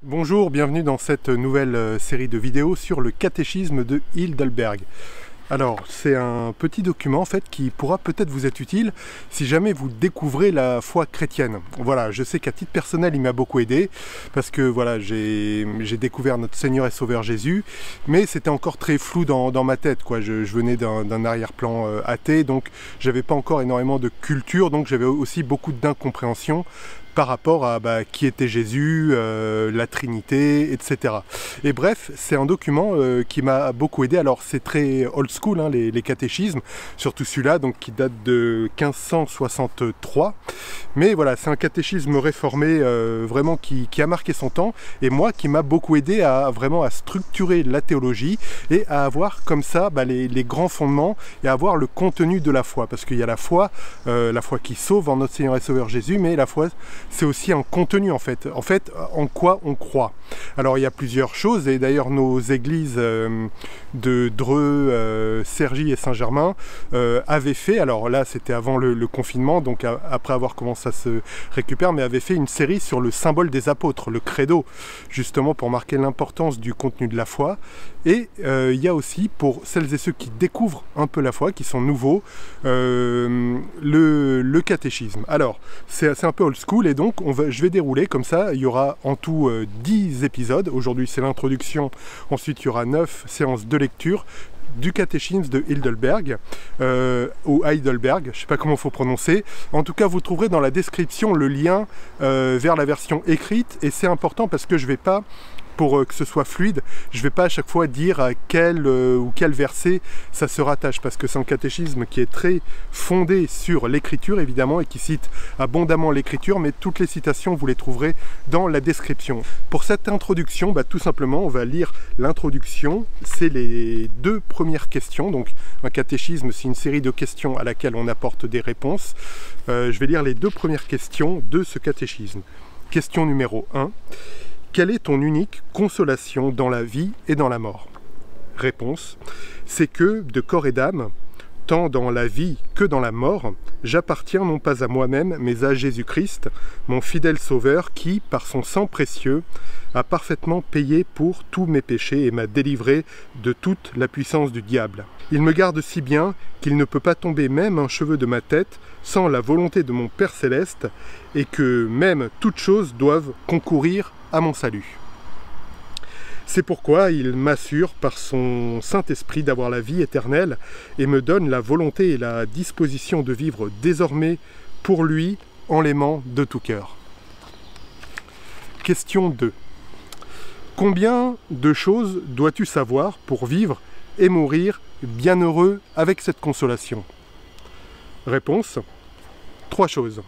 Bonjour, bienvenue dans cette nouvelle série de vidéos sur le catéchisme de Heidelberg. Alors, c'est un petit document en fait qui pourra peut-être vous être utile si jamais vous découvrez la foi chrétienne. Voilà, je sais qu'à titre personnel, il m'a beaucoup aidé parce que voilà, j'ai découvert notre Seigneur et Sauveur Jésus, mais c'était encore très flou dans ma tête, quoi. Je venais d'un arrière-plan athée, donc j'avais pas encore énormément de culture, donc j'avais aussi beaucoup d'incompréhension par rapport à qui était Jésus, la Trinité, etc. Et bref, c'est un document qui m'a beaucoup aidé. Alors c'est très old school, hein, les catéchismes, surtout celui-là, donc qui date de 1563. Mais voilà, c'est un catéchisme réformé vraiment qui a marqué son temps, et moi qui m'a beaucoup aidé à vraiment à structurer la théologie et à avoir comme ça les grands fondements et à avoir le contenu de la foi. Parce qu'il y a la foi qui sauve en notre Seigneur et Sauveur Jésus, mais la foi c'est aussi un contenu en fait, en quoi on croit. Alors il y a plusieurs choses, et d'ailleurs nos églises de Dreux, Cergy et Saint-Germain avaient fait, alors là c'était avant le confinement, donc après avoir comment ça se récupère, mais avaient fait une série sur le symbole des apôtres, le credo, justement pour marquer l'importance du contenu de la foi. Et il y a aussi, pour celles et ceux qui découvrent un peu la foi, qui sont nouveaux, le catéchisme. Alors c'est un peu old school, et donc je vais dérouler comme ça. Il y aura en tout 10 épisodes. Aujourd'hui c'est l'introduction, ensuite il y aura 9 séances de lecture du catéchisme de Heidelberg, ou Heidelberg, je ne sais pas comment il faut prononcer. En tout cas, vous trouverez dans la description le lien vers la version écrite, et c'est important parce que je ne vais pas, pour que ce soit fluide, je ne vais pas à chaque fois dire à quel ou quel verset ça se rattache, parce que c'est un catéchisme qui est très fondé sur l'écriture évidemment, et qui cite abondamment l'écriture, mais toutes les citations vous les trouverez dans la description. Pour cette introduction, tout simplement on va lire l'introduction, c'est les 2 premières questions. Donc un catéchisme, c'est une série de questions à laquelle on apporte des réponses. Je vais lire les 2 premières questions de ce catéchisme. Question numéro 1. Quelle est ton unique consolation dans la vie et dans la mort? Réponse: c'est que, de corps et d'âme, tant dans la vie que dans la mort, j'appartiens non pas à moi-même, mais à Jésus-Christ, mon fidèle Sauveur, qui, par son sang précieux, a parfaitement payé pour tous mes péchés et m'a délivré de toute la puissance du diable. Il me garde si bien qu'il ne peut pas tomber même un cheveu de ma tête sans la volonté de mon Père Céleste, et que même toutes choses doivent concourir à mon salut. C'est pourquoi il m'assure par son Saint-Esprit d'avoir la vie éternelle et me donne la volonté et la disposition de vivre désormais pour lui en l'aimant de tout cœur. Question 2. Combien de choses dois-tu savoir pour vivre et mourir bienheureux avec cette consolation? Réponse: 3 choses.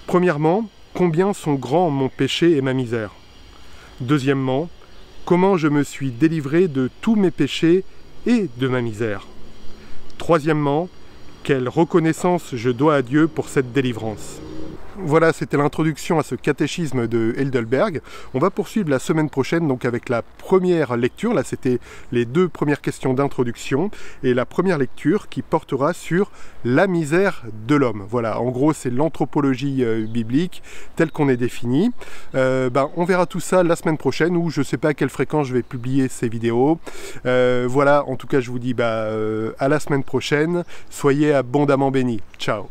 Premièrement, combien sont grands mon péché et ma misère. Deuxièmement, comment je me suis délivré de tous mes péchés et de ma misère. Troisièmement, quelle reconnaissance je dois à Dieu pour cette délivrance. Voilà, c'était l'introduction à ce catéchisme de Heidelberg. On va poursuivre la semaine prochaine donc avec la première lecture. Là, c'était les 2 premières questions d'introduction, et la première lecture qui portera sur la misère de l'homme. Voilà, en gros, c'est l'anthropologie biblique telle qu'on est définie. On verra tout ça la semaine prochaine, ou je ne sais pas à quelle fréquence je vais publier ces vidéos. Voilà, en tout cas, je vous dis à la semaine prochaine. Soyez abondamment bénis. Ciao.